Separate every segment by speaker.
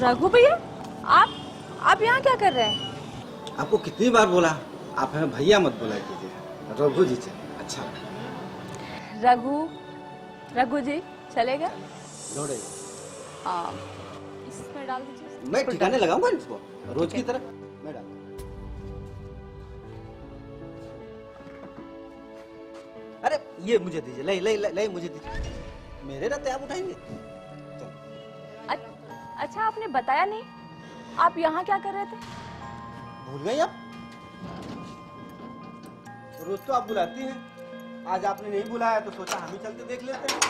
Speaker 1: रघु भैया, आप यहाँ क्या कर रहे हैं?
Speaker 2: आपको कितनी बार बोला आप हमें भैया मत बोला कीजिए, रघु जी चले। अच्छा
Speaker 1: रघु जी चलेगा?
Speaker 2: दौड़े
Speaker 1: इसमें डाल दीजिए।
Speaker 2: मैं ठिकाने लगाऊंगा इसको रोज की तरह। मैं डाल अरे ये मुझे दीजिए, ले ले ले, ले मुझे दीजिए, मेरे रहते आप उठाएंगे।
Speaker 1: अच्छा आपने बताया नहीं, आप यहाँ क्या कर रहे थे?
Speaker 2: भूल गई आप? रोज तो आप बुलाती हैं, आज आपने नहीं बुलाया तो सोचा हम ही चलते देख लेते हैं।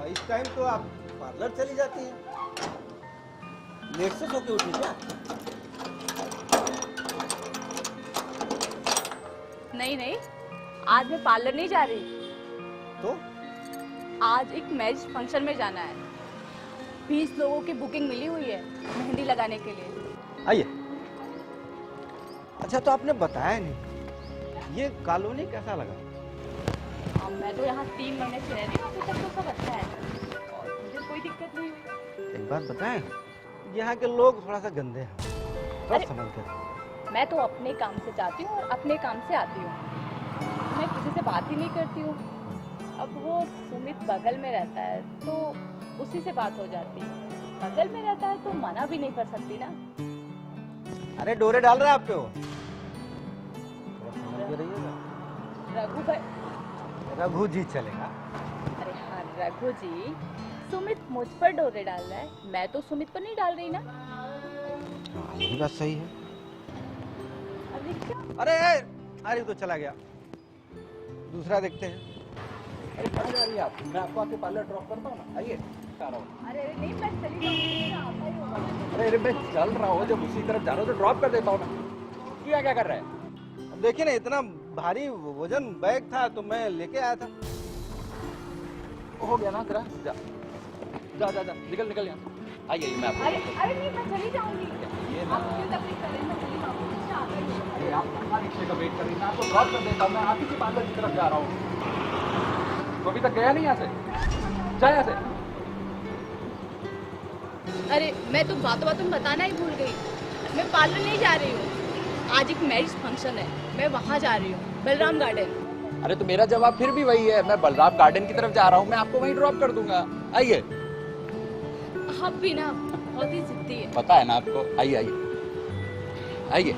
Speaker 2: इस टाइम तो आप पार्लर चली जाती हैं। लेट से सो के उठी क्या?
Speaker 1: नहीं, आज मैं पार्लर नहीं जा रही।
Speaker 2: तो
Speaker 1: आज एक मैरिज फंक्शन में जाना है। 20 लोगों की बुकिंग मिली हुई है मेहंदी लगाने के लिए।
Speaker 2: आइए। अच्छा तो आपने बताया नहीं, ये कॉलोनी कैसा लगा?
Speaker 1: मैं तो यहाँ 3 महीने से रह रही हूँ, अभी तक तो सब अच्छा है और मुझे कोई दिक्कत नहीं हुई।
Speaker 2: एक बात बताएं, यहाँ के लोग थोड़ा सा गंदे हैं, सब समझ कर।
Speaker 1: मैं तो अपने काम से जाती हूँ और अपने काम से आती हूँ, मैं किसी से बात ही नहीं करती हूँ। अब वो सुमित बगल में रहता है तो उसी से बात हो जाती है, बगल में रहता है तो मना भी नहीं कर सकती ना।
Speaker 2: अरे डोरे डाल रहा है आप पे वो, समझ के रहिएगा।
Speaker 1: रघु भाई,
Speaker 2: रघु जी चलेगा।
Speaker 1: अरे हाँ रघु जी, सुमित मुझ पर डोरे डाल रहा है, मैं तो सुमित पर नहीं डाल रही ना।
Speaker 2: हाँ ये बात सही है।
Speaker 1: अरे क्या?
Speaker 2: अरे तो चला गया, दूसरा देखते हैं।
Speaker 3: अरे कहाँ जा रही है आप? मैं आपको आके पार्लर ड्रॉप करता हूँ ना, आइए आ रहा हूँ।
Speaker 1: अरे नहीं मैं चली जाऊंगी, आता ही होगा।
Speaker 3: अरे मैं चल रहा हूँ, जब उसी तरफ जा रहा हूँ तो ड्रॉप कर देता हूँ ना। क्या कर रहा है?
Speaker 2: अब देखिए ना, इतना भारी वजन बैग था तो मैं लेके आया था।
Speaker 3: हो गया ना तेरा, जा जा जा जा, निकल यहाँ से। आइए मैं आपको
Speaker 1: अरे नहीं मैं चली जाऊंगी,
Speaker 3: ये
Speaker 1: आप क्यों तकलीफ कर रहे हैं? मैं चली जाऊंगी, मुझे आता ही होगा।
Speaker 3: अरे आप कहाँ रिक्शे का वेट कर रही हैं? मैं आपको ड्रॉप कर देता हूँ, मैं आप ही की पार्लर की तरफ जा रहा हूँ। तो अभी तक गया नहीं यहाँ से, जा यहाँ से।
Speaker 1: अरे मैं तो बातों में बताना ही भूल गई, मैं पार्लर नहीं जा रही हूँ। आज एक मैरिज फंक्शन है, मैं वहाँ जा रही हूँ, बलराम गार्डन।
Speaker 3: अरे तो मेरा जवाब फिर भी वही है, मैं बलराम गार्डन की तरफ जा रहा हूँ, मैं आपको वहीं ड्रॉप कर दूंगा। आइए।
Speaker 1: आप भी ना बहुत ही जिद्दी है।
Speaker 3: पता है ना आपको, आइए आइए आइए।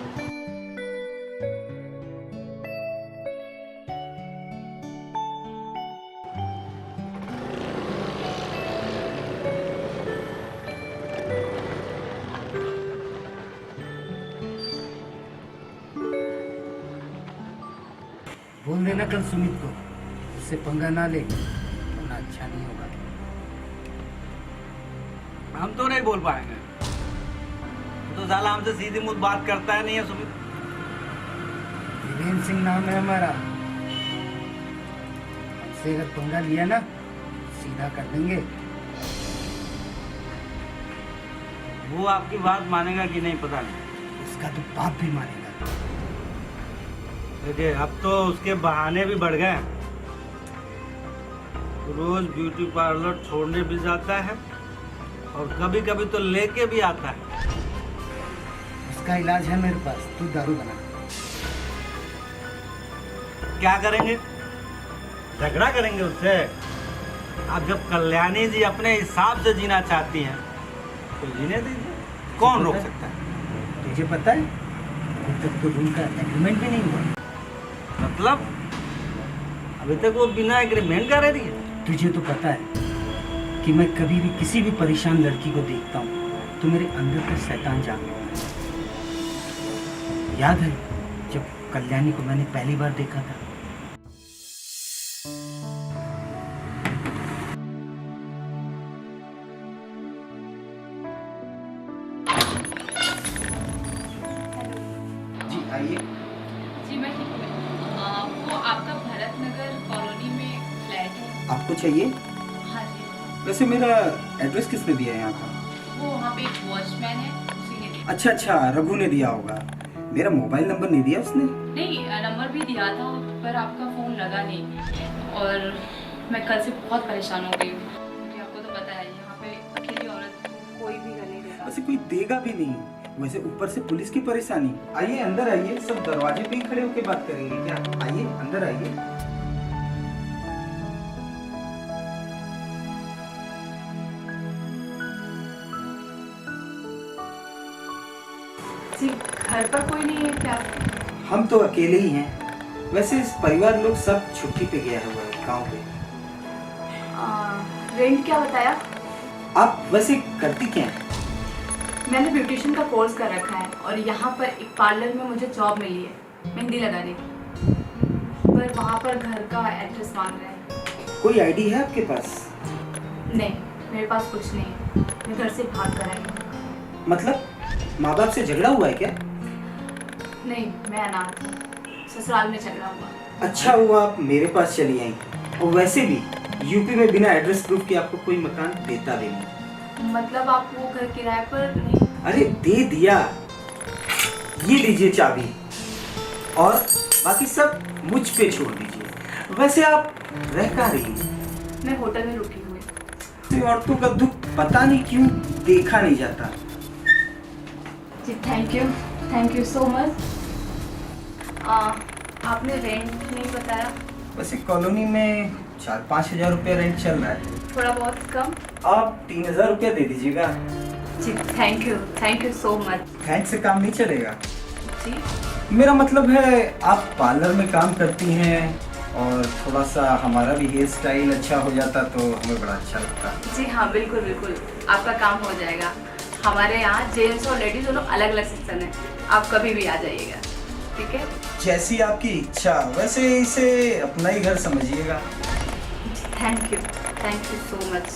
Speaker 4: बोल देना कल सुमित को, उससे पंगा ना ले वरना अच्छा नहीं होगा।
Speaker 2: हम तो नहीं बोल पाएंगे, तो साला हमसे सीधी मुंह बात करता है नहीं है सुमित।
Speaker 4: वीरेंद्र सिंह नाम है हमारा, हमसे अगर पंगा लिया ना सीधा कर देंगे।
Speaker 2: वो आपकी बात मानेगा कि नहीं पता नहीं।
Speaker 4: उसका तो बाप भी मानेगा।
Speaker 2: देखिए अब तो उसके बहाने भी बढ़ गए, रोज ब्यूटी पार्लर छोड़ने भी जाता है और कभी कभी तो लेके भी आता है।
Speaker 4: उसका इलाज है मेरे पास, तू दारू बना।
Speaker 2: क्या करेंगे? झगड़ा करेंगे उससे? अब जब कल्याणी जी अपने हिसाब से जीना चाहती हैं तो जीने दीजिए, कौन रोक सकता है?
Speaker 4: तुझे पता है अभी तक तो रूम का एग्रीमेंट भी नहीं हुआ।
Speaker 2: मतलब अभी तक वो बिना एग्रीमेंट का रह रही है?
Speaker 4: तुझे तो पता है कि मैं कभी भी किसी भी परेशान लड़की को देखता हूँ तो मेरे अंदर का शैतान जाग उठता है। याद है जब कल्याणी को मैंने पहली बार देखा था? जी आइए।
Speaker 1: जी मैं ठीक हूँ। वो आपका भरत नगर कॉलोनी में फ्लैट है।
Speaker 4: आपको चाहिए?
Speaker 1: हाँ जी।
Speaker 4: वैसे मेरा एड्रेस किसने दिया है यहाँ का?
Speaker 1: वो वहाँ पे एक वॉचमैन है, उसी ने दिया।
Speaker 4: अच्छा रघु ने दिया होगा। मेरा मोबाइल नंबर नहीं दिया उसने?
Speaker 1: नहीं नंबर भी दिया था पर आपका फ़ोन लगा नहीं और मैं कल से बहुत परेशान हो गई हूँ क्योंकि आपको तो पता है यहाँ पे अकेली औरत को कोई भी घर नहीं
Speaker 4: से कोई देगा भी नहीं, वैसे ऊपर से पुलिस की परेशानी। आइए अंदर आइए, सब दरवाजे पे ही खड़े होकर बात करेंगे क्या? आइए अंदर आइए।
Speaker 1: जी, घर पर कोई नहीं है क्या?
Speaker 4: हम तो अकेले ही हैं। वैसे इस परिवार लोग सब छुट्टी पे गया हुआ है गाँव पे।
Speaker 1: रेंट क्या बताया?
Speaker 4: आप वैसे करती क्या हैं?
Speaker 1: मैंने ब्यूटिशियन का कोर्स कर रखा है और यहाँ पर एक पार्लर में मुझे जॉब मिली है मेहंदी लगाने की, पर वहाँ पर घर का एड्रेस मांग रहे हैं।
Speaker 4: कोई आईडी है आपके पास?
Speaker 1: नहीं, मेरे पास कुछ नहीं है, मैं घर से भाग कर आई हूँ।
Speaker 4: मतलब माँ बाप से झगड़ा हुआ है क्या?
Speaker 1: नहीं, मैं अनाथ हूँ, ससुराल में झगड़ा हुआ।
Speaker 4: अच्छा हुआ आप मेरे पास चली आई। और वैसे भी यूपी में बिना एड्रेस प्रूफ के आपको कोई मकान देता भी नहीं।
Speaker 1: मतलब आप वो घर किराए पर नहीं?
Speaker 4: अरे दे दिया, ये लीजिए चाबी, और बाकी सब मुझ पे छोड़ दीजिए। वैसे आप रह कहाँ रही हैं?
Speaker 1: मैं होटल में रुकी हुई।
Speaker 4: तो औरतों का दुख पता नहीं क्यों देखा नहीं जाता।
Speaker 1: जी थैंक यू सो मच। आपने रेंट नहीं बताया?
Speaker 4: वैसे कॉलोनी में 4-5 हजार रुपया रेंट चल रहा है।
Speaker 1: थोड़ा बहुत कम?
Speaker 4: आप 3,000 रुपया दे दीजिएगा।
Speaker 1: जी thank you so much.
Speaker 4: Thank से काम नहीं चलेगा।
Speaker 1: जी
Speaker 4: मेरा मतलब है आप पार्लर में काम करती हैं और थोड़ा सा हमारा भी हेयर स्टाइल अच्छा हो जाता तो हमें बड़ा अच्छा लगता।
Speaker 1: जी हाँ, बिल्कुल आपका काम हो जाएगा। हमारे यहाँ जेंट्स और लेडीज दोनों अलग अलग सेक्शन है, आप कभी भी आ जाइएगा, ठीक है?
Speaker 4: जैसी आपकी इच्छा, वैसे इसे अपना ही घर समझिएगा।
Speaker 1: Thank you so much.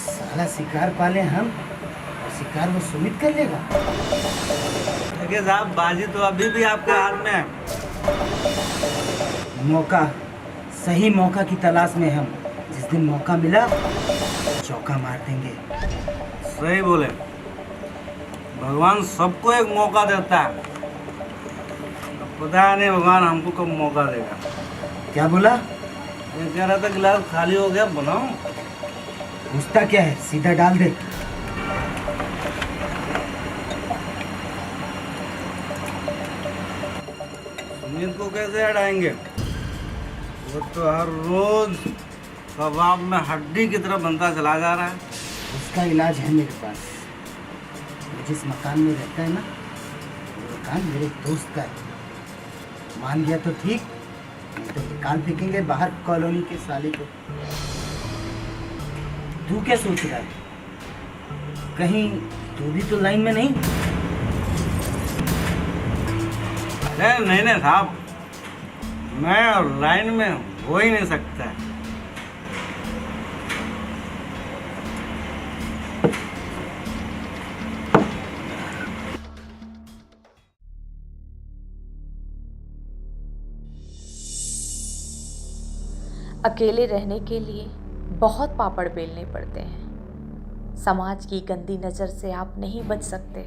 Speaker 4: साला शिकार पाले हम और शिकार वो सुमित कर लेगा।
Speaker 2: देखिए साहब, बाजी तो अभी भी आपके हाथ में है।
Speaker 4: मौका, सही मौका की तलाश में हम। जिस दिन मौका मिला चौका मार देंगे।
Speaker 2: सही बोले, भगवान सबको एक मौका देता है। अब पता नहीं भगवान हमको कब मौका देगा।
Speaker 4: क्या बोला?
Speaker 2: ये कह रहा था गिलास खाली हो गया, बनाओ।
Speaker 4: पूछता क्या है, सीधा डाल दे।
Speaker 2: सुमित को कैसे हटाएंगे? वो तो हर रोज कबाब में हड्डी की तरह बनता चला जा रहा है।
Speaker 4: उसका इलाज है मेरे पास। वो जिस मकान में रहता है ना, वो मकान मेरे दोस्त का है। मान गया तो ठीक, नहीं तो निकाल फेंकेंगे बाहर कॉलोनी के साले को। तू क्या सोच रहा है? कहीं तू भी तो लाइन में नहीं?
Speaker 2: नहीं साहब, मैं और लाइन में हो ही नहीं सकता।
Speaker 5: अकेले रहने के लिए बहुत पापड़ बेलने पड़ते हैं। समाज की गंदी नज़र से आप नहीं बच सकते।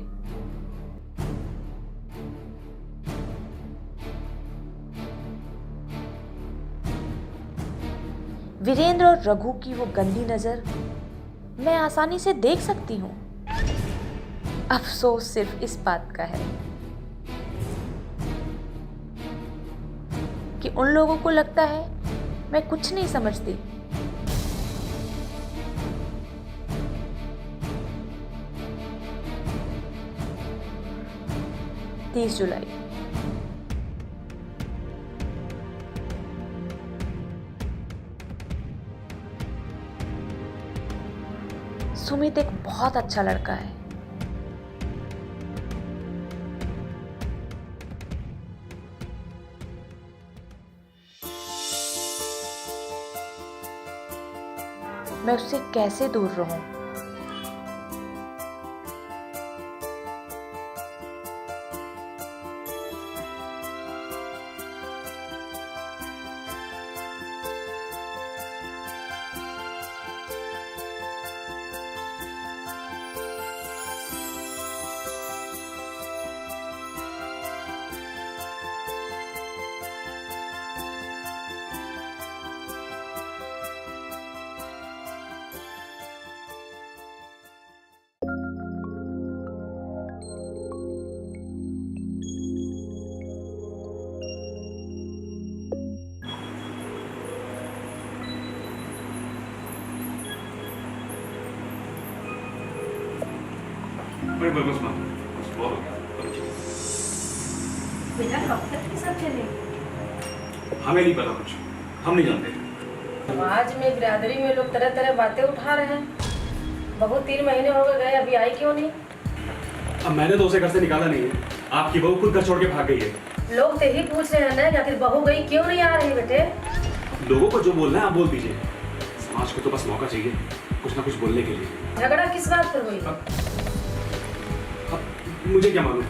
Speaker 5: वीरेंद्र और रघु की वो गंदी नज़र मैं आसानी से देख सकती हूँ। अफसोस सिर्फ इस बात का है कि उन लोगों को लगता है मैं कुछ नहीं समझती। 30 जुलाई। सुमित एक बहुत अच्छा लड़का है। मैं उससे कैसे दूर रहूं?
Speaker 3: नहीं बस माँ, बहुत हो गया।
Speaker 6: बेटा डॉक्टर के साथ चले
Speaker 3: हमें नहीं पता कुछ, हम नहीं जानते।
Speaker 6: समाज में बिरादरी में लोग तरह तरह बातें उठा रहे हैं। बहू 3 महीने हो गए अभी आई क्यों नहीं?
Speaker 3: अब मैंने तो उसे घर से निकाला नहीं है, आपकी बहू खुद घर छोड़ के भाग गई है।
Speaker 6: लोग तो यही पूछ रहे हैं ना कि आखिर बहू गई क्यों नहीं आ रही बेटे?
Speaker 3: लोगों को जो बोलना है आप बोल दीजिए, समाज को तो बस मौका चाहिए कुछ ना कुछ बोलने के लिए।
Speaker 6: झगड़ा किस बात पर हुई?
Speaker 3: अब मुझे क्या मालूम,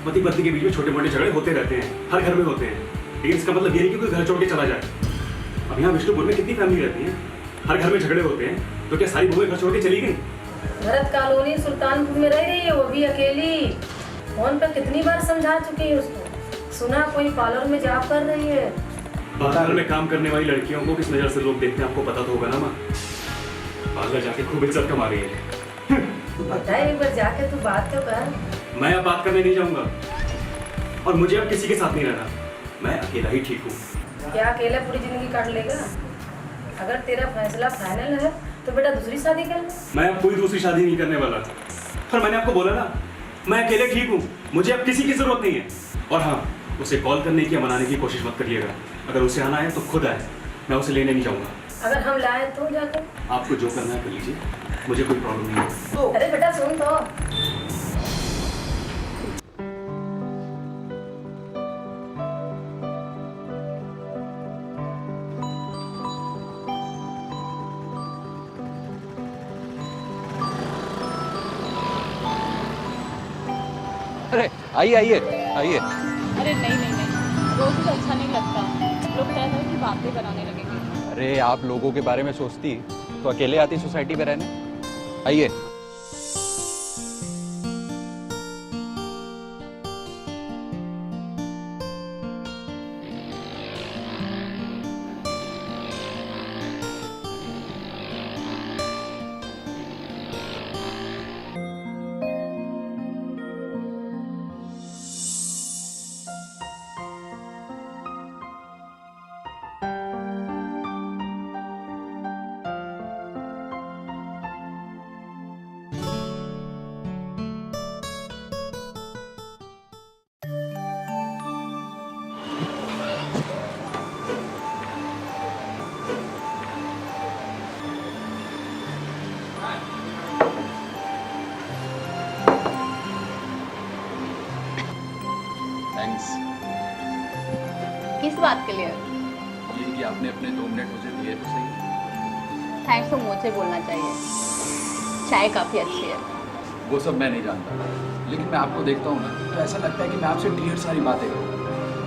Speaker 3: पति पत्नी के बीच में छोटे मोटे झगड़े होते रहते हैं, हर घर में होते हैं, लेकिन इसका मतलब ये नहीं कि कोई घर छोड़ के चला जाए। अब यहाँ विष्णुपुर में कितनी फैमिली रहती है, हर घर में झगड़े होते हैं, तो क्या सारी बहुएं घर छोड़ के चली गई?
Speaker 6: भरत कॉलोनी सुल्तानपुर में रह रही है, वो भी अकेली। फोन पर कितनी बार समझा चुकी है उसको। सुना कोई पार्लर में जॉब कर रही है।
Speaker 3: पार्लर में काम करने वाली लड़कियों को किस नजर से लोग देखते हैं आपको पता तो होगा ना माँ। पार्लर जाके खूब इज्जत कमा रही है।
Speaker 6: बताए एक बार जाके तू बात तो कर।
Speaker 3: मैं अब बात करने नहीं जाऊंगा, और मुझे अब किसी के साथ नहीं रहना, मैं अकेला ही ठीक हूँ।
Speaker 6: क्या अकेला पूरी जिंदगी काट लेगा? अगर तेरा फैसला फाइनल है तो बेटा दूसरी शादी कर ले।
Speaker 3: मैं अब कोई दूसरी शादी नहीं करने वाला, पर मैंने आपको बोला ना, मैं अकेले ठीक हूँ, मुझे अब किसी की जरूरत नहीं है। और हाँ, उसे कॉल करने की या मनाने की कोशिश मत करिएगा। अगर उसे आना है तो खुद आए, मैं उसे लेने नहीं जाऊंगा।
Speaker 6: अगर हम लाए तो जाकर?
Speaker 3: आपको जो करना है कर लीजिए, मुझे कोई प्रॉब्लम नहीं है।
Speaker 6: अरे बेटा सुन तो।
Speaker 7: अरे आइए आइए आइए।
Speaker 1: अरे नहीं नहीं नहीं, रोज तो अच्छा नहीं लगता। लोग तरह तरह की बातें बनाने लगेंगे।
Speaker 7: अरे आप लोगों के बारे में सोचती तो अकेले आती सोसाइटी में रहने। आइए। थैंक्स।
Speaker 1: किस बात के लिए?
Speaker 7: ये कि आपने अपने 2 मिनट मुझे दिए तो सही।
Speaker 1: थैंक्स तो मुझे बोलना चाहिए। चाय काफ़ी अच्छी है।
Speaker 7: वो सब मैं नहीं जानता, लेकिन मैं आपको देखता हूँ ना तो ऐसा लगता है कि मैं आपसे ढेर सारी बातें करूँ,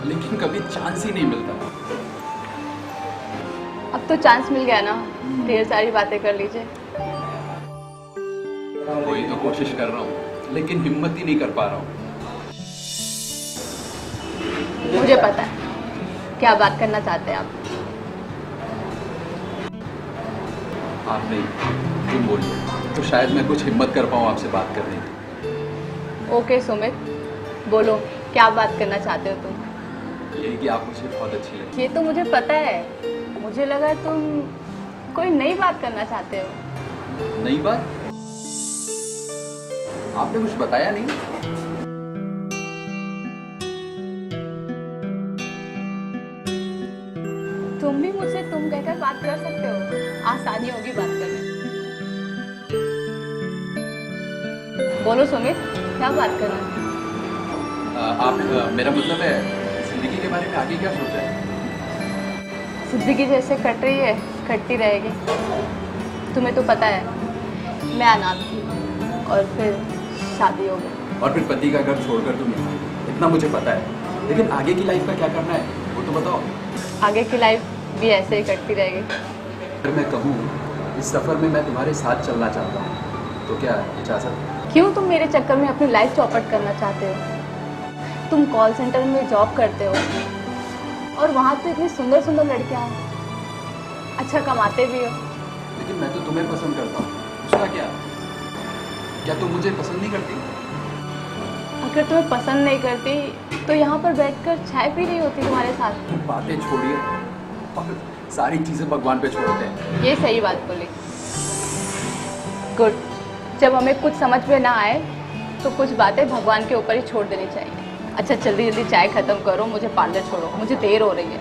Speaker 7: लेकिन कभी चांस ही नहीं मिलता।
Speaker 1: अब तो चांस मिल गया ना, ढेर सारी बातें कर लीजिए।
Speaker 7: वही तो कोशिश कर रहा हूँ, लेकिन हिम्मत ही नहीं कर पा रहा हूँ।
Speaker 1: मुझे पता है क्या बात करना चाहते हैं आप।
Speaker 7: आप नहीं, तुम बोलिए तो शायद मैं कुछ हिम्मत कर पाऊँ आपसे बात करने की।
Speaker 1: ओके सुमित, बोलो क्या बात करना चाहते हो तुम।
Speaker 7: यही कि आप मुझे बहुत अच्छी लगी।
Speaker 1: ये तो मुझे पता है, मुझे लगा तुम कोई नई बात करना चाहते हो।
Speaker 7: नई बात? आपने कुछ बताया नहीं।
Speaker 1: तुम भी मुझसे तुम कहकर बात कर सकते हो, आसानी होगी बात करने। बोलो सुमित, क्या बात करना है?
Speaker 7: आप मेरा मतलब है जिंदगी के बारे में आगे क्या सोचा है?
Speaker 1: जिंदगी जैसे कट रही है, कटती रहेगी। तुम्हें तो पता है मैं अनाथ थी और फिर शादी हो गई।
Speaker 7: और फिर पति का घर छोड़कर तुम यहाँ आई। इतना मुझे पता है, लेकिन आगे की लाइफ का क्या करना है वो तो बताओ।
Speaker 1: आगे की लाइफ भी ऐसे ही कटती रहेगी।
Speaker 7: अगर मैं कहूँ इस सफ़र में मैं तुम्हारे साथ चलना चाहता हूँ तो क्या इजाज़त?
Speaker 1: क्यों तुम मेरे चक्कर में अपनी लाइफ चौपट करना चाहते हो? तुम कॉल सेंटर में जॉब करते हो और वहाँ तो इतनी सुंदर सुंदर लड़कियाँ हैं, अच्छा कमाते भी हो।
Speaker 7: लेकिन मैं तो तुम्हें पसंद करता हूँ, उसका क्या? क्या तुम मुझे पसंद नहीं करती?
Speaker 1: अगर तुम्हें पसंद नहीं करती तो यहाँ पर बैठकर चाय पी रही होती तुम्हारे साथ।
Speaker 7: तुम बातें छोड़िए और सारी चीज़ें भगवान पे छोड़ते हैं।
Speaker 1: ये सही बात बोली। गुड। जब हमें कुछ समझ में ना आए तो कुछ बातें भगवान के ऊपर ही छोड़ देनी चाहिए। अच्छा जल्दी जल्दी चाय ख़त्म करो, मुझे पार्लर छोड़ो, मुझे देर हो रही है।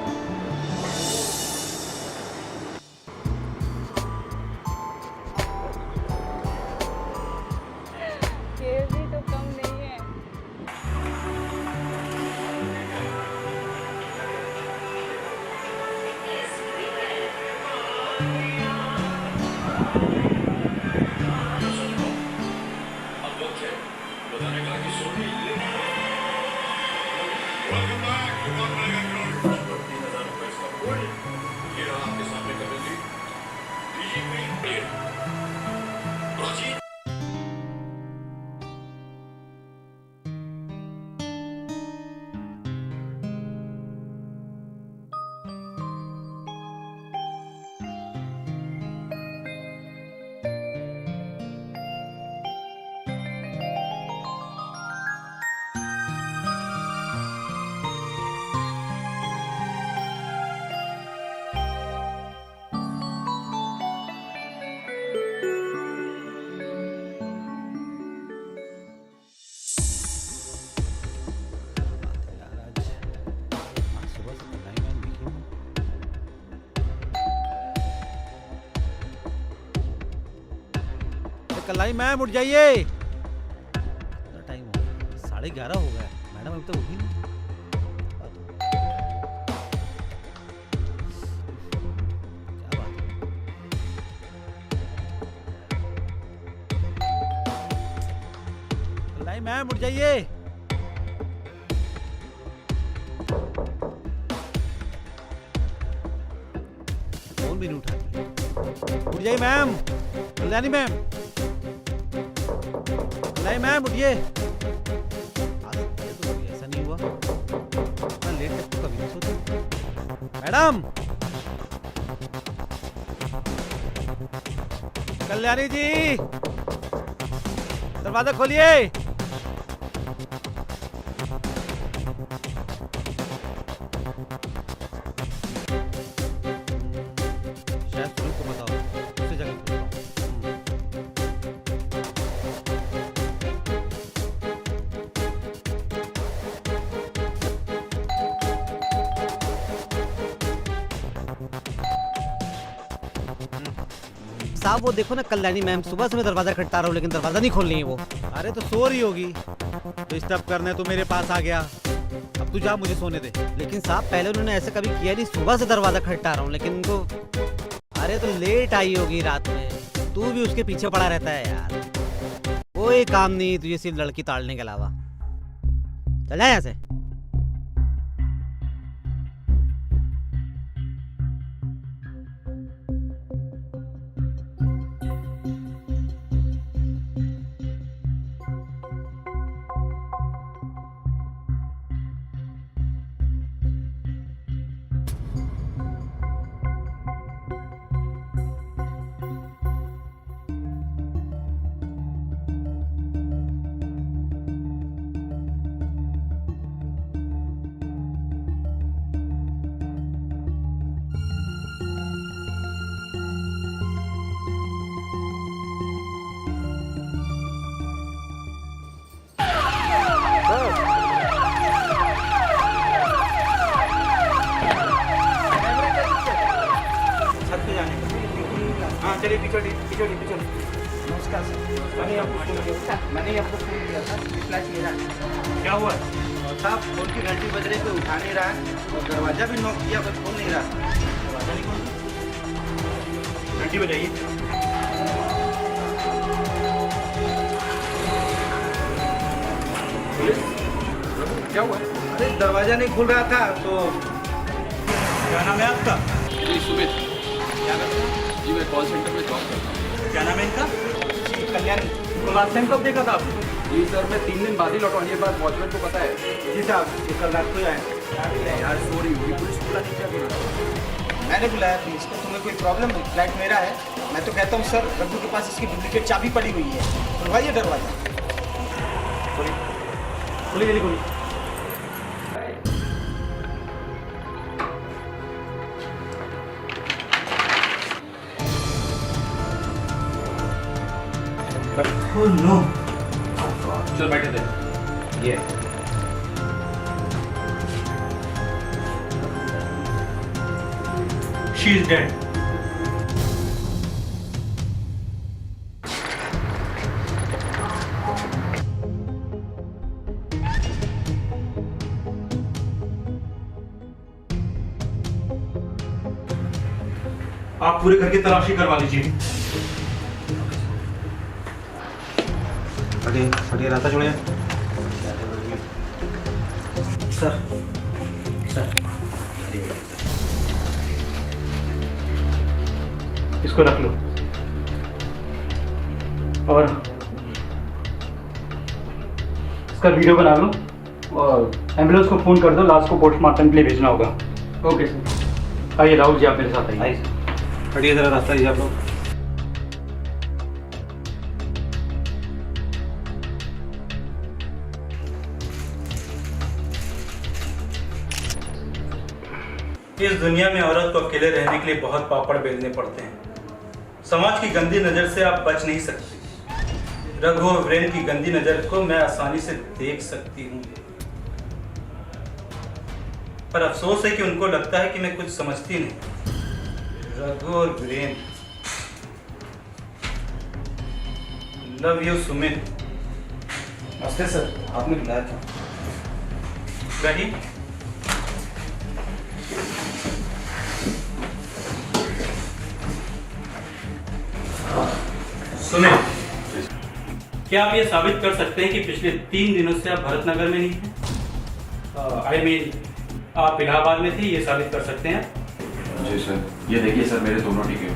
Speaker 1: ये भी तो कम नहीं है।
Speaker 8: कलाई मैम उठ जाइए। टाइम हो गया, 11:30 हो गया, मैडम अभी तक उठी नहीं। क्या बात है? कलाई मैम उठ जाइए। फोन भी नहीं उठा। उठ जाइए मैम, कल्याणी मैम। नहीं मैम उठिए। आज तो कभी ऐसा नहीं हुआ, इतना लेट तक तो कभी नहीं सोती। मैडम, कल्याणी जी, दरवाजा खोलिए। शायद सुनील को बताओ, उसे जगह खोलता हूँ।
Speaker 9: साहब वो देखो ना कल्याणी मैम, सुबह से मैं दरवाजा खटखटा रहा हूँ लेकिन दरवाजा नहीं खोल रही है वो।
Speaker 8: अरे तो सो रही होगी, डिस्टर्ब करने तो मेरे पास आ गया। अब तू जा, मुझे सोने दे।
Speaker 9: लेकिन साहब पहले उन्होंने ऐसा कभी किया नहीं, सुबह से दरवाजा खटखटा रहा हूँ लेकिन उनको। अरे तो लेट आई होगी रात में, तू भी उसके पीछे पड़ा रहता है यार। कोई काम नहीं तुझे सिर्फ लड़की ताड़ने के अलावा। चल जा यहाँ से।
Speaker 2: चलिए पीछे नमस्कार सर। मैंने आपको फोन किया था, फ्लैश मेरा क्या हुआ साहब? फोन की घंटी बज रही, कोई उठा नहीं रहा है और दरवाजा भी नॉक किया पर फोन नहीं रहा। दरवाजा नहीं खोल, घंटी बजाइए। क्या हुआ? अरे दरवाजा नहीं खुल रहा था तो। क्या नाम है आपका?
Speaker 7: जी सुमित।
Speaker 2: क्या करते हैं?
Speaker 7: जी मैं कॉल सेंटर में जॉब करता हूँ।
Speaker 2: क्या नाम है इनका? कल्याणी। तो लास्ट टाइम कब देखा था आपने?
Speaker 7: जी सर, मैं 3 दिन बाद ही लौटा। ये बात वॉचमैन को पता है।
Speaker 2: जी साहब, ये कल रात को आए।
Speaker 7: यार सॉरी, पुलिस को बुला नहीं क्या?
Speaker 2: मैंने बुलाया पुलिस को। तुम्हें कोई प्रॉब्लम है? फ्लैट मेरा है। मैं तो कहता हूँ सर, रघु के पास इसकी डुप्लीकेट चाबी पड़ी हुई है, खुलवाइए दरवाजा। खोलिए जल्दी खोलिए।
Speaker 3: चल बैठ।
Speaker 8: ये
Speaker 2: शी इज डेड।
Speaker 3: आप पूरे घर की तलाशी करवा लीजिए।
Speaker 8: फटिए फटिए, रास्ता छोड़िए।
Speaker 4: सर सर
Speaker 3: इसको रख लो और इसका वीडियो बना लो और एम्बुलेंस को फोन कर दो, लाश को पोस्टमार्टम के लिए भेजना होगा। Okay sir. आइए राहुल जी, आप मेरे साथ आइए।
Speaker 8: फटिए जरा, रास्ता दीजिए आप लोग।
Speaker 2: इस दुनिया में औरत को अकेले रहने के लिए बहुत पापड़ बेलने पड़ते हैं। समाज की गंदी नज़र से आप बच नहीं सकती। रघु और वीरेन की गंदी नज़र को मैं आसानी से देख सकती हूँ, पर अफसोस है कि उनको लगता है कि मैं कुछ समझती नहीं। रघु और वीरेन, लव यू सुमित।
Speaker 4: नमस्ते सर, आपने बुलाया था।
Speaker 2: रही सुने, क्या आप ये साबित कर सकते हैं कि पिछले 3 दिनों से आप भरतनगर में नहीं थे? आई मीन आप इलाहाबाद में थे, ये साबित कर सकते हैं?
Speaker 7: जी सर, ये देखिए सर मेरे दोनों टिकट।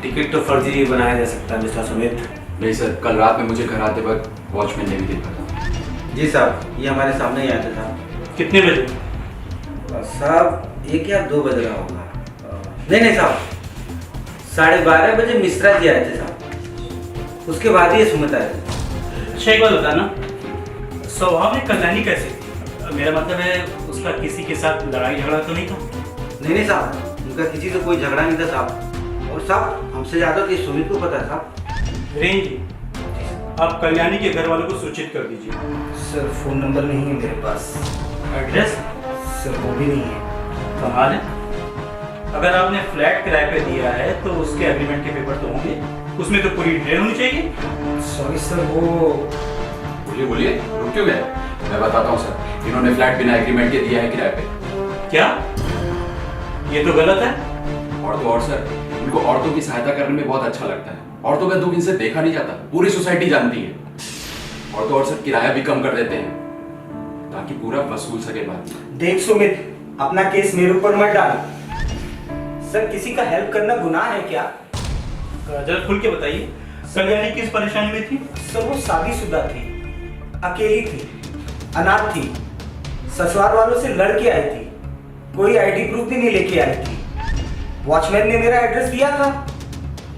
Speaker 9: टिकट तो फर्जी बनाया जा सकता है मिस्टर सुमित।
Speaker 7: नहीं सर, कल रात में मुझे घर आते वक्त वॉचमैन ने भी देखा था।
Speaker 4: जी साहब, ये हमारे सामने ही आया था साहब।
Speaker 2: कितने बजे?
Speaker 4: साहब 1 या 2 बज रहा होगा। नहीं साहब, 12:30 बजे मिश्रा जी आए थे साहब, उसके बाद ही ये सुमित आए थे।
Speaker 2: अच्छा एक बात बताना, स्वभाव में कल्याणी कैसे थी? मेरा मतलब है उसका किसी के साथ लड़ाई झगड़ा तो नहीं था?
Speaker 4: नहीं साहब, उनका किसी से कोई झगड़ा नहीं था साहब। और साहब हमसे ज़्यादा तो ये सुमित को पता है साहब।
Speaker 2: वीरेन जी, आप कल्याणी के घर वालों को सूचित कर दीजिए।
Speaker 4: सर फ़ोन नंबर नहीं है मेरे पास।
Speaker 2: एड्रेस?
Speaker 4: सर वो भी नहीं है।
Speaker 2: कमाल है, अगर आपने फ्लैट किराए पे दिया है तो उसके एग्रीमेंट के पेपर तो होंगे, उसमें तो पूरी डिटेल होनी चाहिए।
Speaker 4: सॉरी सर, वो
Speaker 7: बोलिए बोलिए, रुक क्यों गए? मैं बताता हूँ सर, इन्होंने फ्लैट बिना एग्रीमेंट के दिया है किराए पे।
Speaker 2: क्या? ये तो गलत है।
Speaker 7: और तो और सर, इनको औरतों की सहायता करने में बहुत अच्छा लगता है। औरतों का दुख इनसे देखा नहीं जाता, पूरी सोसाइटी जानती है। और तो और सर, किराया भी कम कर देते हैं ताकि पूरा वसूल सके बात।
Speaker 4: देख सुमित, अपना केस मेरे ऊपर मत डाल। सर किसी का हेल्प करना गुनाह है क्या?
Speaker 2: जरा खुल के बताइए, कल्याणी किस परेशानी में थी?
Speaker 4: सर वो शादीशुदा थी, अकेली थी, अनाथ थी, ससुराल वालों से लड़ के आई थी, कोई आईडी प्रूफ भी नहीं लेके आई थी। वॉचमैन ने मेरा एड्रेस दिया था,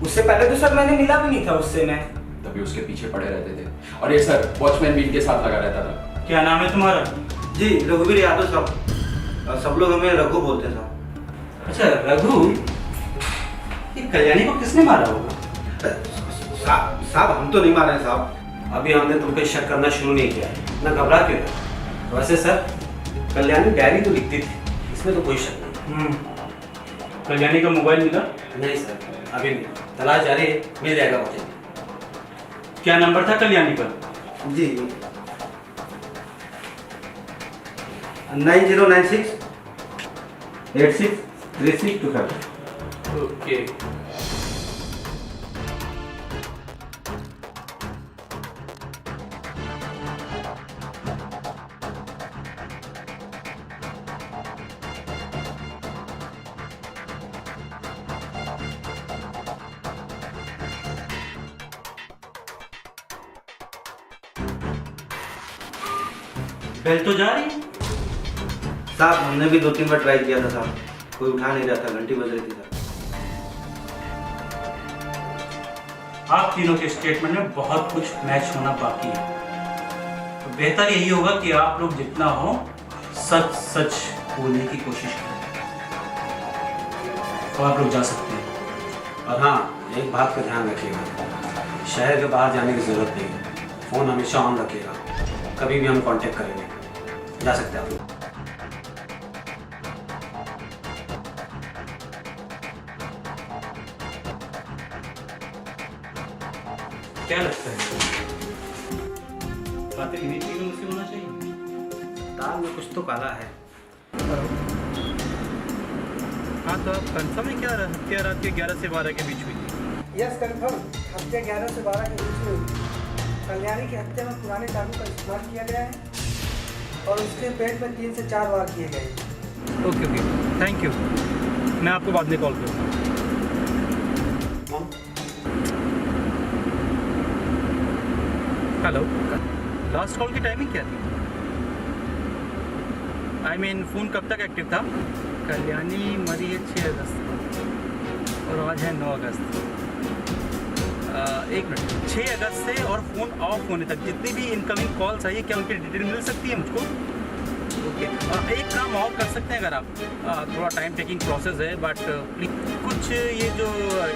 Speaker 4: उससे पहले तो सर मैंने मिला भी नहीं था उससे। मैं
Speaker 7: तभी उसके पीछे पड़े रहते थे। और ये सर, वॉचमैन भी इनके साथ लगा रहता था।
Speaker 2: क्या नाम है तुम्हारा?
Speaker 4: जी रघुवीर यादव साहब, सब लोग हमें रघु बोलते हैं साहब।
Speaker 2: अच्छा रघु, ये कल्याणी को किसने मारा होगा?
Speaker 4: साहब हम तो नहीं मारे हैं साहब, अभी हमने तुम पे शक करना शुरू नहीं किया है, ना घबरा क्यों है। वैसे सर कल्याणी डायरी तो लिखती थी, इसमें तो कोई शक नहीं।
Speaker 2: कल्याणी का मोबाइल मिला?
Speaker 4: नहीं सर, अभी नहीं, तलाश जारी है, मिल जाएगा मुझे।
Speaker 2: क्या नंबर था कल्याणी का?
Speaker 4: जी 9096 863625।
Speaker 2: ओके। बेल तो जा रही है।
Speaker 4: साहब हमने भी 2-3 बार ट्राई किया था साहब, कोई उठा नहीं रहा था, घंटी बज रही थी साहब।
Speaker 2: आप तीनों के स्टेटमेंट में बहुत कुछ मैच होना बाकी है, तो बेहतर यही होगा कि आप लोग जितना हो सच सच बोलने की कोशिश करें। तो आप लोग जा सकते हैं।
Speaker 3: और हाँ, एक बात का ध्यान रखिएगा, शहर के बाहर जाने की जरूरत नहीं है। फ़ोन हमेशा ऑन रखिएगा, कभी भी हम कांटेक्ट करेंगे। जा सकते हैं आप लोग।
Speaker 2: क्या लगता है कातिल इन्हीं तीनों में से होना चाहिए?
Speaker 4: दाल में कुछ तो काला है।
Speaker 8: हाँ तो आप कंफर्म है क्या हत्या रात के 11 से 12 के बीच हुई थी?
Speaker 10: यस कंफर्म, हत्या 11 से 12 के बीच में हुई। कल्याणी की हत्या में पुराने चाकू का इस्तेमाल किया गया है और उसके पेट में 3 से 4 वार किए गए।
Speaker 8: Okay okay, thank you. मैं आपको बाद में कॉल करूँगा। हेलो, लास्ट कॉल की टाइमिंग क्या थी? आई मीन फ़ोन कब तक एक्टिव था? कल्याणी मरी है 6 अगस्त को और आज है 9 अगस्त। एक मिनट, 6 अगस्त से और फ़ोन ऑफ होने तक जितनी भी इनकमिंग कॉल्स आई है, क्या उनकी डिटेल मिल सकती है मुझको? ओके, एक काम और कर सकते हैं अगर आप, थोड़ा टाइम टेकिंग प्रोसेस है बट प्लीज कुछ ये जो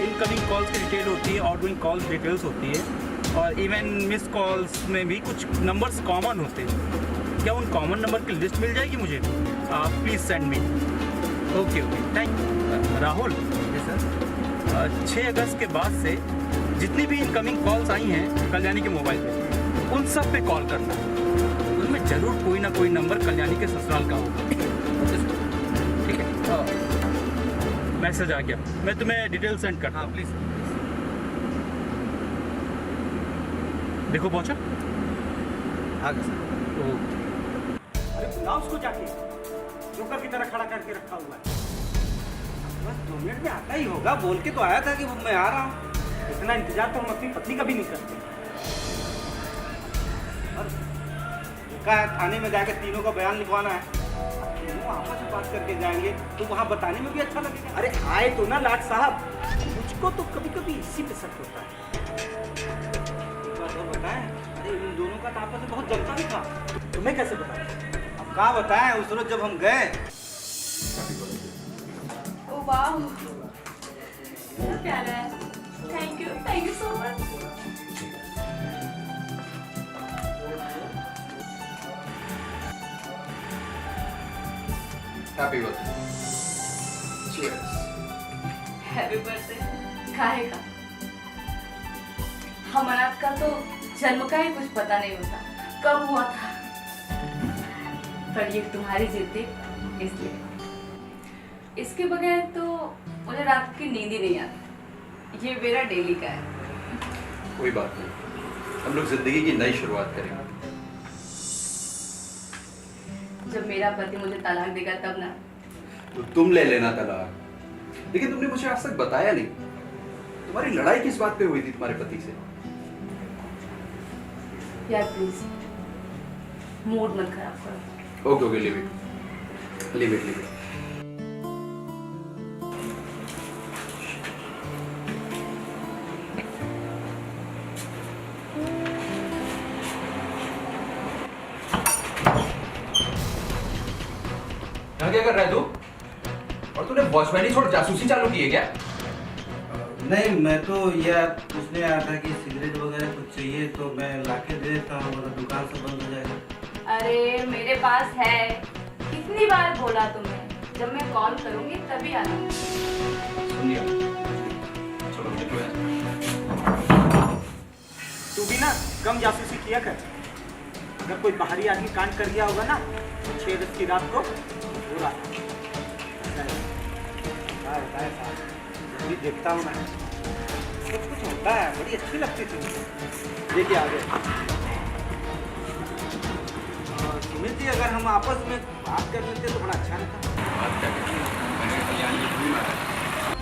Speaker 8: इनकमिंग कॉल्स की डिटेल होती है, आउटगोइंग कॉल्स डिटेल्स होती है और इवन मिस कॉल्स में भी कुछ नंबर्स कॉमन होते हैं, क्या उन कॉमन नंबर की लिस्ट मिल जाएगी मुझे? Please send me. Okay okay, thank Rahul. Sir 6 अगस्त के बाद से जितनी भी इनकमिंग कॉल्स आई हैं कल्याणी के मोबाइल पे, उन सब पे कॉल करना। उनमें ज़रूर कोई ना कोई नंबर कल्याणी के ससुराल का होगा। ठीक है, मैसेज आ गया, मैं तुम्हें डिटेल सेंड करता हूँ। प्लीज़ देखो पहुँचा?
Speaker 4: आ गया सर।
Speaker 2: अरे बुलाओ उसको जाके, जोकर की तरह खड़ा करके रखा हुआ है। बस 2 मिनट में आता ही होगा, बोल के तो आया था कि मैं आ रहा हूँ। इतना इंतजार तो हम अपनी पत्नी का भी नहीं करते। और कहा है थाने में जाकर तीनों का बयान लिखवाना है, तीनों आपस में बात करके जाएंगे तो वहाँ बताने में भी अच्छा लगेगा। अरे आए तो ना लाट साहब, मुझको तो कभी कभी इसी पे शक होता है। एक बात और बताएं, अरे इन दोनों का तो आपस में बहुत जमता भी था, तुम्हें कैसे बताएं? अब कहाँ बताएं, उस रोज जब हम गए।
Speaker 1: ओ वाह, बहुत प्यारा है। Thank you so much.
Speaker 7: Happy birthday. Cheers.
Speaker 1: Happy birthday. काहे का? हमारा का तो जन्म का ही कुछ पता नहीं होता, कब हुआ था। पर ये तुम्हारी जिद थी, इसलिए। इसके बगैर तो मुझे रात की नींद ही नहीं आती। ये मेरा डेली का है।
Speaker 7: कोई बात नहीं, हम लोग जिंदगी की नई शुरुआत करेंगे।
Speaker 1: जब मेरा पति मुझे तलाक देगा तब ना।
Speaker 7: तो तुम ले लेना तलाक, लेकिन तुमने मुझे आज तक बताया नहीं, तुम्हारी लड़ाई किस बात पे हुई थी तुम्हारे पति से?
Speaker 1: यार प्लीज मूड मत खराब करो।
Speaker 7: Okay okay, leave it leave it leave it. क्या कर रहा है तू? और तूने वॉचमैन ही छोड़ जासूसी चालू की है क्या?
Speaker 2: नहीं, मैं तो यह पूछने आया था कि सिगरेट वगैरह कुछ चाहिए तो मैं लाके दे देता हूँ, वरना दुकान से बंद हो जाएगा।
Speaker 1: अरे मेरे पास है, कितनी बार बोला तुम्हें, जब मैं कॉल करूंगी तभी आना।
Speaker 7: सुनिए, चलो निकलो यार।
Speaker 2: तू भी ना कम जासूसी किया कर। अगर कोई बाहरी आदमी कांड कर गया होगा ना तो 6 अगस्त की रात को पूरा भी देखता हूँ मैं, कुछ कुछ होता है। बड़ी अच्छी लगती थी, देखिए आगे। सुमित जी, अगर हम आपस में बात कर लेते तो बड़ा अच्छा रहता।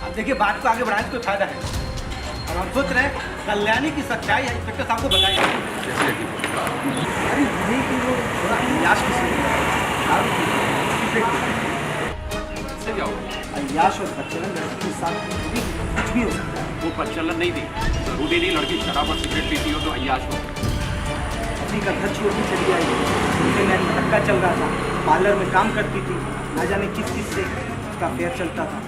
Speaker 2: अब देखिए, बात को आगे बढ़ाने से कोई फायदा है, और हम सोच रहे हैं कल्याणी की सच्चाई है इंस्पेक्टर साहब को बताएंगे। अरे यही कि वो थोड़ा अय्याश
Speaker 7: से क्या होगा?
Speaker 2: अय्याश और बच्चन लड़की के साथ कुछ भी हो सकता है।
Speaker 3: वो प्रचलन नहीं थी, जरूरी नहीं लड़की शराब और सिगरेट पीती हो तो अय्याश हो।
Speaker 2: पत्नी का घर छोड़ के चली आई, उससे मेरा धक्का चल रहा था, पार्लर में काम करती थी, ना जाने किस किस से उसका अफेयर चलता था।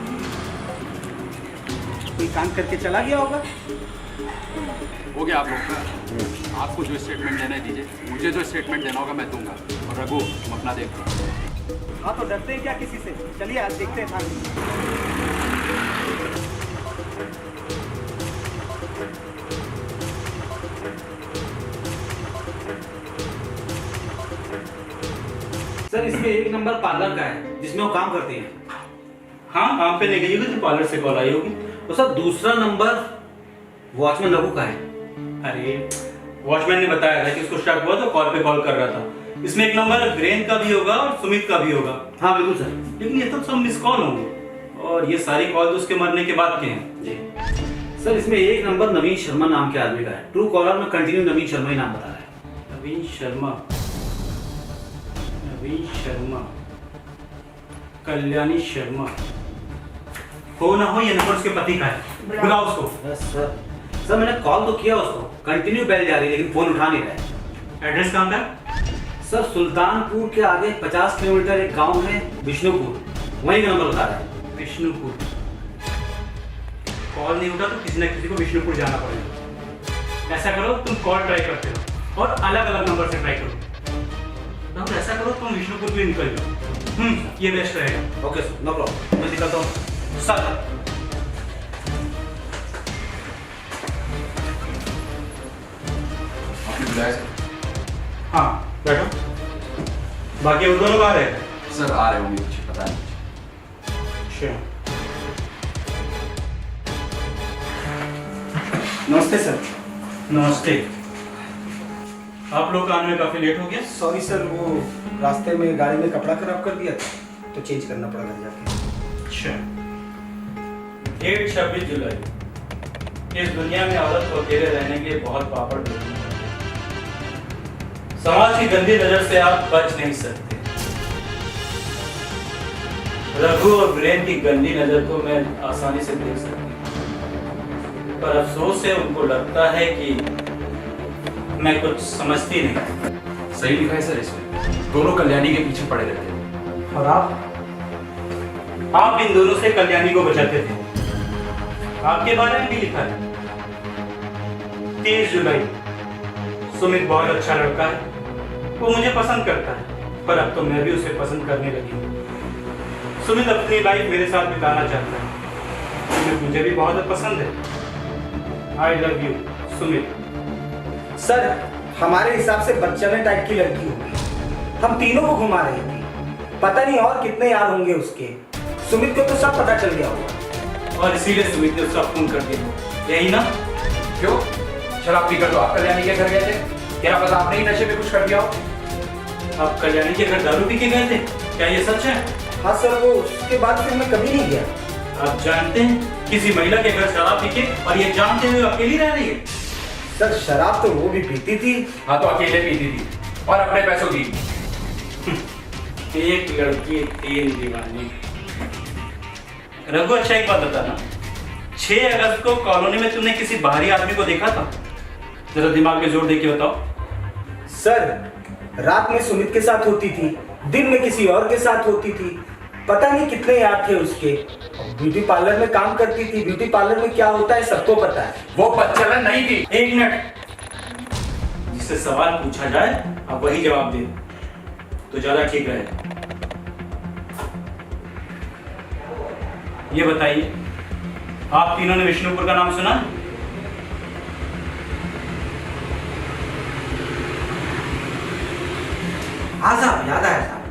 Speaker 8: कोई काम करके चला गया होगा।
Speaker 7: हो गया आप लोग का। आपको जो स्टेटमेंट देना है दीजिए, मुझे जो स्टेटमेंट देना होगा मैं दूंगा। और रघु तुम अपना देखो।
Speaker 8: हाँ तो डरते हैं क्या किसी से? चलिए आज देखते हैं थाने।
Speaker 2: सर इसमें एक नंबर पार्लर का है जिसमें वो काम करती हैं।
Speaker 8: हाँ काम पे ले गई होगी तो पार्लर से कॉल आई होगी।
Speaker 2: तो सर दूसरा नंबर वॉचमैन रघु का है।
Speaker 8: अरे वॉचमैन ने बताया था कि उसको शक हुआ तो कॉल पे कॉल कर रहा था। इसमें एक नंबर वीरेंद्र का भी होगा और सुमित का भी होगा।
Speaker 2: हाँ बिल्कुल सर।
Speaker 8: लेकिन ये तो सब मिस कॉल होंगे और ये सारी कॉल तो उसके मरने के बाद के हैं।
Speaker 2: जी सर इसमें एक नंबर नवीन शर्मा नाम के आदमी का है। ट्रू कॉलर में कंटिन्यू नवीन शर्मा ही नाम बता रहा है।
Speaker 8: नवीन शर्मा, नवीन शर्मा, कल्याणी शर्मा। हो ना हो ये नंबर उसके पति का है। बुलाओ उसको।
Speaker 2: सर सर मैंने कॉल तो किया उसको, कंटिन्यू बेल जा रही है लेकिन फोन उठा नहीं रहा है।
Speaker 8: एड्रेस कहाँ का?
Speaker 2: सर सुल्तानपुर के आगे 50 किलोमीटर एक गांव है विष्णुपुर, वहीं का नंबर बता रहा है।
Speaker 8: विष्णुपुर। कॉल नहीं उठा तो किसी न किसी को विष्णुपुर जाना पड़ेगा। ऐसा करो तुम कॉल ट्राई करते हो और अलग अलग नंबर से ट्राई करो। तो ऐसा करो तुम विष्णुपुर के लिए निकल जाओ। ये बेस्ट रहेगा।
Speaker 2: ओके सर नो प्रॉब्लम, मैं निकलता हूँ। सर
Speaker 7: आपने बुलाया सर?
Speaker 8: हाँ बैठो। बाकी वो दोनों कहाँ रहे?
Speaker 7: सर आ रहे होंगे, कुछ पता नहीं।
Speaker 8: अच्छा नमस्ते सर। नमस्ते। आप लोग आने में काफी लेट हो गया।
Speaker 10: सॉरी सर, वो रास्ते में गाड़ी में कपड़ा खराब कर दिया था तो चेंज करना पड़ा घर जाके।
Speaker 8: अच्छा। डेट 26 जुलाई। इस दुनिया में औरत को अकेले रहने के बहुत पापड़ बेलने पड़ते हैं। समाज की गंदी नजर से आप बच नहीं सकते। रघु और वीरेंद्र की गंदी नजर को मैं आसानी से देख सकती हूँ, पर अफसोस है उनको लगता है कि मैं कुछ समझती नहीं।
Speaker 7: सही लिखा है सर इसमें, दोनों कल्याणी के पीछे पड़े रहते हैं।
Speaker 8: और आप इन दोनों से कल्याणी को बचाते थे। आपके बारे में भी लिखा है 30 जुलाई। सुमित बहुत अच्छा लड़का है, वो मुझे पसंद करता है, पर अब तो मैं भी उसे पसंद करने लगी हूँ। सुमित अपनी लाइफ मेरे साथ बिताना चाहता है। सुमित मुझे भी बहुत पसंद है। I love you Sumit.
Speaker 10: Sir हमारे हिसाब से बच्चने टाइप की लड़की होगी, हम तीनों को घुमा रही थी। पता नहीं और कितने यार होंगे उसके। सुमित को तो सब पता चल गया होगा
Speaker 8: और इसीलिए सुमित ने उसका फोन कर दिया, यही ना?
Speaker 7: क्यों? शराब पीकर तो आप कल्याणी के घर गए थे, क्या पता आपने ही नशे में कुछ कर दिया हो।
Speaker 8: आप कल्याणी के घर दारू पी के गए थे, क्या ये सच है?
Speaker 10: हाँ सर, वो उसके बाद फिर मैं कभी नहीं गया।
Speaker 8: आप जानते हैं किसी महिला के घर शराब पी के और ये जानते हुए अकेली रह रही है?
Speaker 10: सर शराब तो वो भी पीती थी।
Speaker 7: हाँ तो अकेले पीती थी और अपने पैसों की।
Speaker 8: एक लड़की 3 दीवानी। रघु अच्छा एक बात बताना, 6 अगस्त को कॉलोनी में तुमने किसी बाहरी आदमी को देखा था? जरा दिमाग पे जोर दे के बताओ।
Speaker 10: सर रात में सुमित के साथ होती थी, दिन में किसी और के साथ होती थी। पता नहीं कितने यार थे उसके। ब्यूटी पार्लर में काम करती थी, ब्यूटी पार्लर में क्या होता है सबको पता है।
Speaker 7: वो बच्चलन नहीं थी।
Speaker 8: 1 मिनट, जिससे सवाल पूछा जाए आप वही जवाब दे तो ज्यादा ठीक रहेगा। ये बताइए, आप तीनों ने विष्णुपुर का नाम सुना?
Speaker 4: हाँ साहब, याद आया साहब,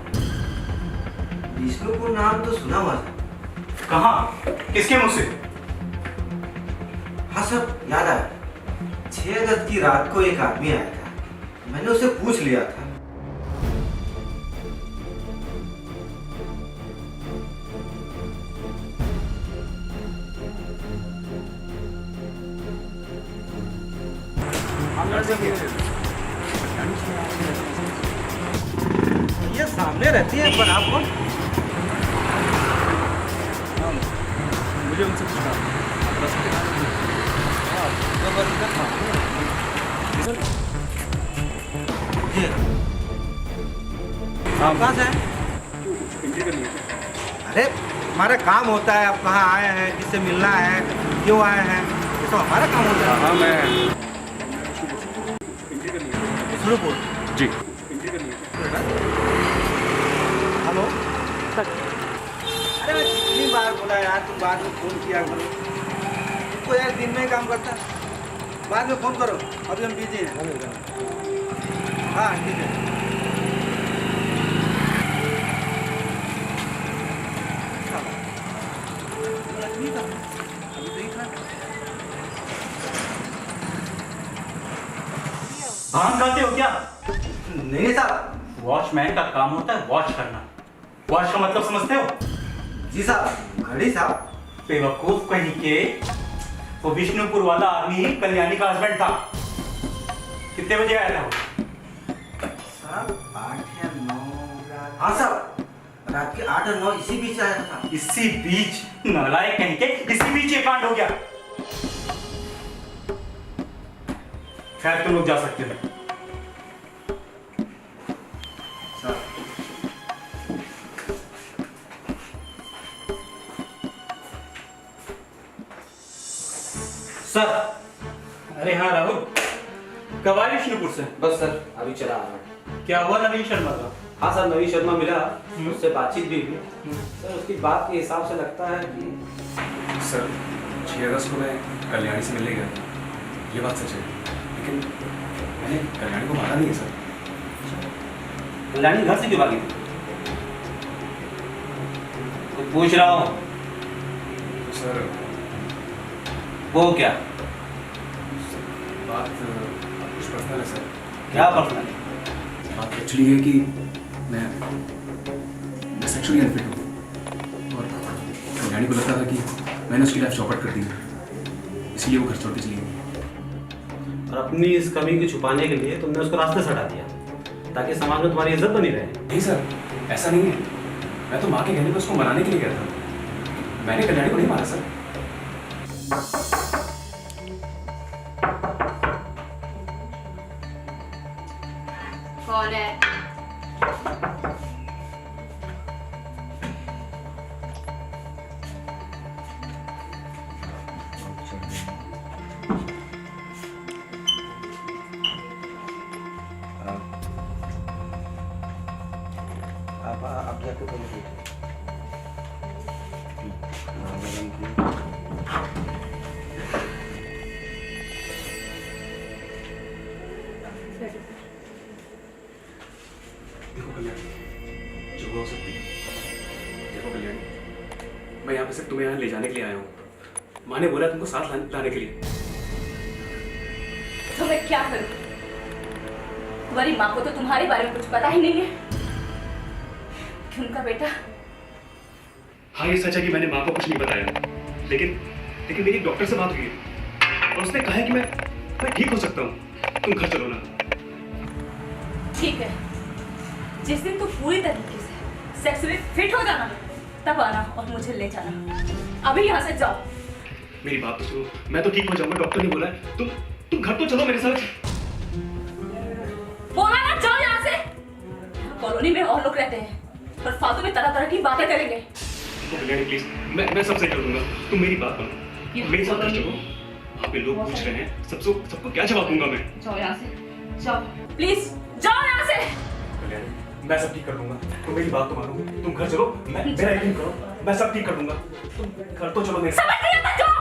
Speaker 4: विष्णुपुर नाम तो सुना हुआ था।
Speaker 8: कहाँ? किसके मुंह से?
Speaker 4: हाँ सर याद आया, 6 अगस्त की रात को एक आदमी आया था, मैंने उसे पूछ लिया था।
Speaker 2: ये सामने रहती है पर आपको
Speaker 8: मुझे उनसे पूछना।
Speaker 2: आप कहाँ से हैं? अरे हमारा काम होता है, आप कहाँ आए हैं, किससे मिलना है, क्यों आए हैं, ये तो हमारा काम होता है।
Speaker 3: हाँ मैं
Speaker 2: विष्णुपुर
Speaker 3: जी
Speaker 2: हेलो अरे मैं कितनी बार बोला यार, तुम बाद में फ़ोन किया करो, तुमको यार दिन में ही काम करता है, बाद में फ़ोन करो, अभी हम बिजी हैं। हाँ ठीक है।
Speaker 8: भांग खाते हो क्या?
Speaker 2: नहीं साहब।
Speaker 8: वॉचमैन का काम होता है वॉच करना। वॉच का मतलब समझते हो?
Speaker 2: जी साहब, घड़ी साहब।
Speaker 8: बेवकूफ कहीं के, वो विष्णुपुर वाला आदमी कल्याणी का हस्बैंड था। कितने बजे आया था वो?
Speaker 2: साहब 8 या 9। हाँ साहब, रात के 8 और 9 इसी बीच आया था।
Speaker 8: इसी बीच? नालायक कहीं के, इसी बीच ये कांड हो गया। खैर तुम लोग जा सकते हो। सर। अरे हाँ राहुल, कब आए विष्णुपुर से?
Speaker 11: बस सर अभी चला आ रहा हूँ।
Speaker 8: क्या हुआ नवीन शर्मा का?
Speaker 11: हाँ सर नवीन शर्मा मिला, उससे बातचीत भी हुई सर। उसकी बात के हिसाब से लगता है कि
Speaker 3: सर 6 अगस्त को मैं कल्याणी से मिलने गया था, ये बात सच है, लेकिन मैंने कल्याणी को मारा नहीं है सर।
Speaker 11: कल्याणी घर से क्यों भागी थी? तो पूछ रहा हूँ।
Speaker 3: तो सर
Speaker 11: वो क्या?
Speaker 3: बात कुछ पर्सनल है सर।
Speaker 11: क्या पर्सनल?
Speaker 3: बात एक्चुअली ये कि मैं सेक्सुअली अनफिट हूँ और कल्याणी को लगता था कि मैंने उसकी लाइफ चौपट कर दी, इसलिए वो घर छोड़ के चली गई।
Speaker 11: और अपनी इस कमी को छुपाने के लिए तुमने उसको रास्ते से हटा दिया ताकि समाज में तुम्हारी इज्जत बनी रहे।
Speaker 3: नहीं सर, ऐसा नहीं है। मैं तो माँ के कहने पर उसको मनाने के लिए गया था, मैंने कल्याणी को नहीं मारा सर।
Speaker 1: कौन है?
Speaker 2: आप जाके पहले
Speaker 3: देखो कल्याणी, जो हो सकती है। देखो कल्याणी, मैं यहाँ पे सिर्फ तुम्हें यहाँ ले जाने के लिए आया हूँ। माँ ने बोला तुमको साथ लाने के लिए।
Speaker 1: तो मैं क्या करूं? तुम्हारी माँ को तो तुम्हारे बारे में कुछ पता ही नहीं है कि उनका बेटा।
Speaker 3: हाँ ये सच है कि मैंने माँ को कुछ नहीं बताया, लेकिन मेरी एक डॉक्टर से बात हुई है और उसने कहा है कि मैं ठीक हो सकता हूँ। तुम घर चलो ना।
Speaker 1: ठीक है, जिस दिन तुम पूरी तरीके से सेक्सुअली फिट हो जाना तब आना और मुझे ले जाना। अभी यहाँ से जाओ।
Speaker 3: मेरी बात तो सुनो, मैं तो ठीक हो जाऊंगा, डॉक्टर ने बोला है। तुम घर तो चलो मेरे साथ।
Speaker 1: बोला ना, जाओ यहाँ से। कॉलोनी में और लोग रहते हैं और फालतू में तरह तरह की बातें करेंगे।
Speaker 3: प्लीज, मैं सब सही कर दूंगा। तुम मेरी बात मानो, मेरे साथ घर चलो। वहाँ पे लोग पूछ रहे हैं, सबको क्या जवाब दूंगा मैं?
Speaker 1: जाओ यहाँ से, जाओ प्लीज, जाओ यहाँ से।
Speaker 3: मैं सब ठीक कर दूंगा, तुम मेरी बात तो मानो। तुम घर चलो, मेरा यकीन करो, मैं सब ठीक कर दूंगा। तुम घर तो चलो मेरे साथ।
Speaker 1: समझ नहीं आता, जाओ।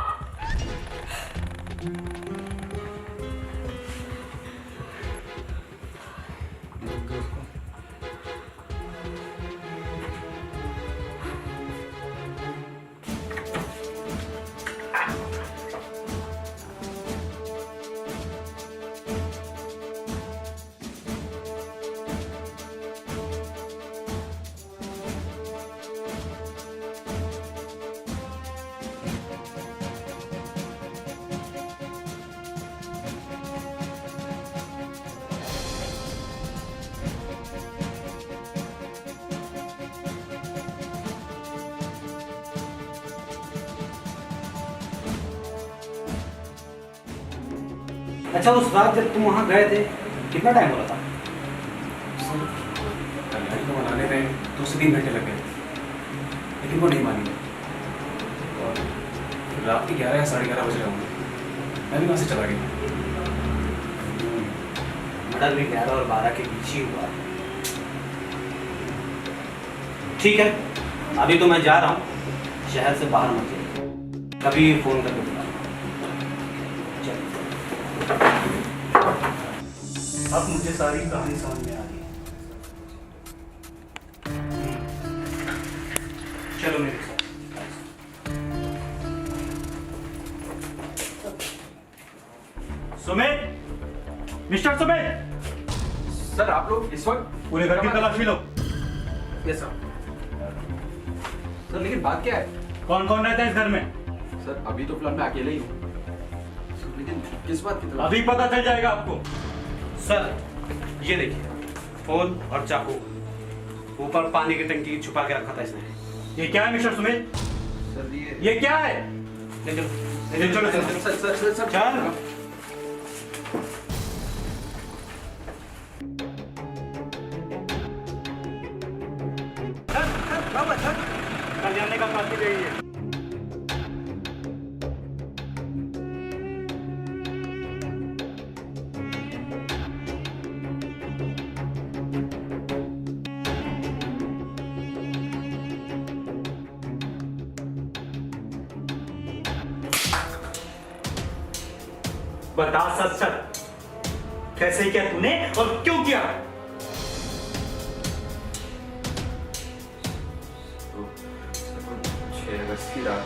Speaker 11: अच्छा उस रात जब तुम वहाँ गए थे कितना टाइम हो रहा था?
Speaker 3: कल्याणी को मनाने में 2 से 3 घंटे लग गए, लेकिन वो नहीं मानी। और रात के 11 या 11:30 बज रहे होंगे। मैं भी वहाँ से चला गया।
Speaker 11: मर्डर भी 11 और 12 के बीच ही हुआ। ठीक है, अभी तो मैं जा रहा हूँ, शहर से बाहर मत जाइए, कभी फोन करके बुला।
Speaker 8: अब मुझे सारी कहानी समझ में आ रही है। चलो मेरे साथ। सुमित, मिस्टर सुमित,
Speaker 7: सर आप लोग इस वक्त
Speaker 8: पूरे घर की तलाशी लो।
Speaker 7: Yes sir. सर लेकिन बात क्या है?
Speaker 8: कौन कौन रहता है इस घर में?
Speaker 7: सर अभी तो फिलहाल मैं अकेले ही हूँ। लेकिन किस बात की तलाश?
Speaker 8: अभी पता चल जाएगा आपको।
Speaker 11: सर ये देखिए, फोन और चाकू ऊपर पानी की टंकी छुपा के रखा था इसने।
Speaker 8: ये क्या है मिस्टर सुमित?
Speaker 7: सर
Speaker 8: ये क्या है?
Speaker 11: ले चलो,
Speaker 8: चलो
Speaker 7: सर
Speaker 11: चल।
Speaker 8: कल्याणी का काफी रही है। बता सच सच, कैसे किया तूने और क्यों किया?
Speaker 7: 6 अगस्त की रात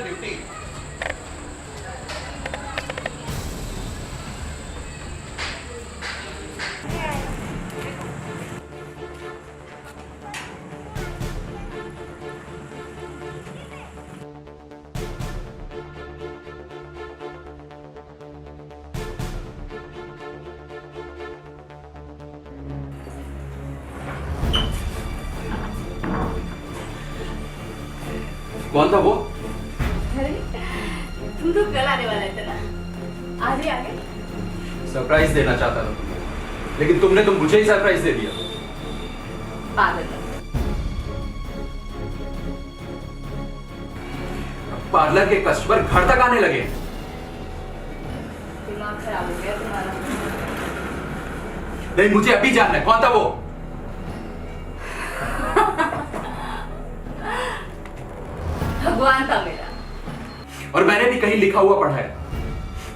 Speaker 7: ड्यूटी। कौन था वो?
Speaker 1: अरे तुम तो कल आने वाले थे ना, आज ही आ गए।
Speaker 7: सरप्राइज देना चाहता था तुम्हें, लेकिन तुमने तो मुझे ही सरप्राइज दे दिया।
Speaker 1: पागल।
Speaker 7: पार्लर के कस्टमर घर तक आने लगे।
Speaker 1: दिमाग खराब हो गया तुम्हारा।
Speaker 7: नहीं, मुझे अभी जानना है कौन था वो।
Speaker 1: भगवान था मेरा।
Speaker 7: और मैंने भी कहीं लिखा हुआ पढ़ा है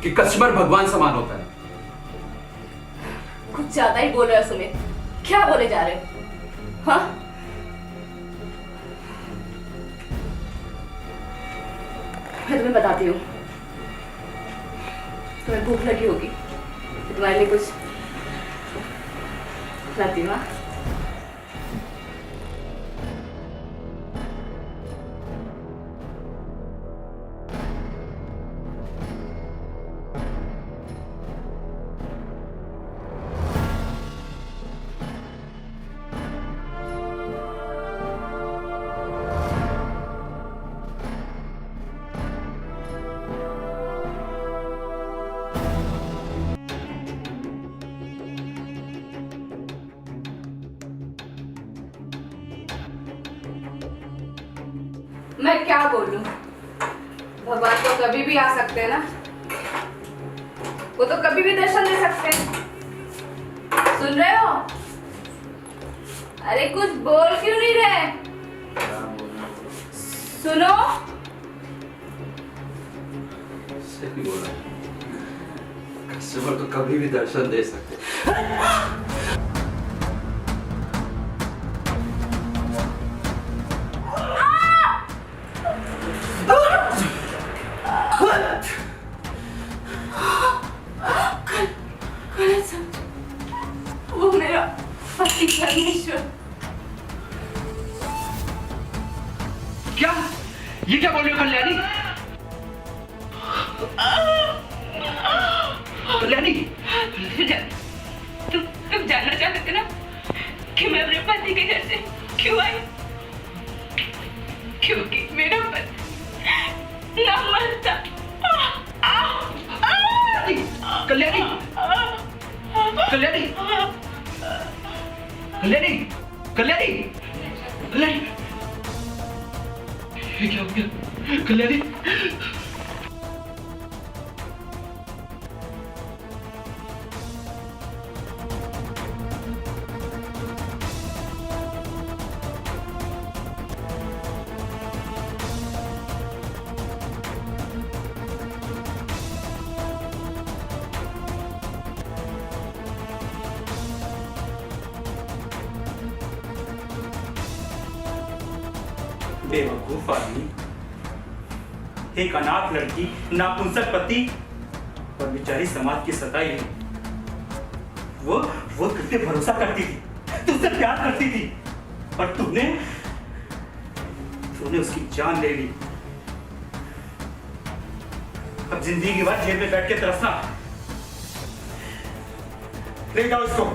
Speaker 7: कि कस्टमर भगवान समान होता है।
Speaker 1: कुछ ज्यादा ही बोल रहे हो सुमित, क्या बोले जा रहे हो? हाँ? मैं तुम्हें बताती हूँ, तुम्हें भूख लगी होगी तो तुम्हारे लिए कुछ लाती हूँ। हाँ? मैं क्या बोलूं, भगवान तो कभी भी आ सकते हैं ना, वो तो कभी भी दर्शन दे सकते हैं। सुन रहे हो? अरे कुछ बोल क्यों नहीं रहे? सुनो।
Speaker 7: सही बोला, कस्टमर तो कभी भी दर्शन दे सकते।
Speaker 1: वो मेरा पति परमेश्वर।
Speaker 7: क्या? ये क्या बोल रहे हो कल्याणी? कल्याणी,
Speaker 1: तुम जानना चाहते थे ना कि मैं अपने पति के घर से क्यों आई?
Speaker 8: कल्याणी कल्याणी कल्याणी कल्याणी ये क्या हो गया कल्याणी? बेवकूफ आदमी, एक अनाथ लड़की, नापुंसक पति और बेचारी समाज की सताई है। वो तुझ पे भरोसा करती थी, तुझसे प्यार करती थी, पर तूने उसकी जान ले ली। अब जिंदगी भर जेल में बैठ के तरसना। ले जाओ इसको।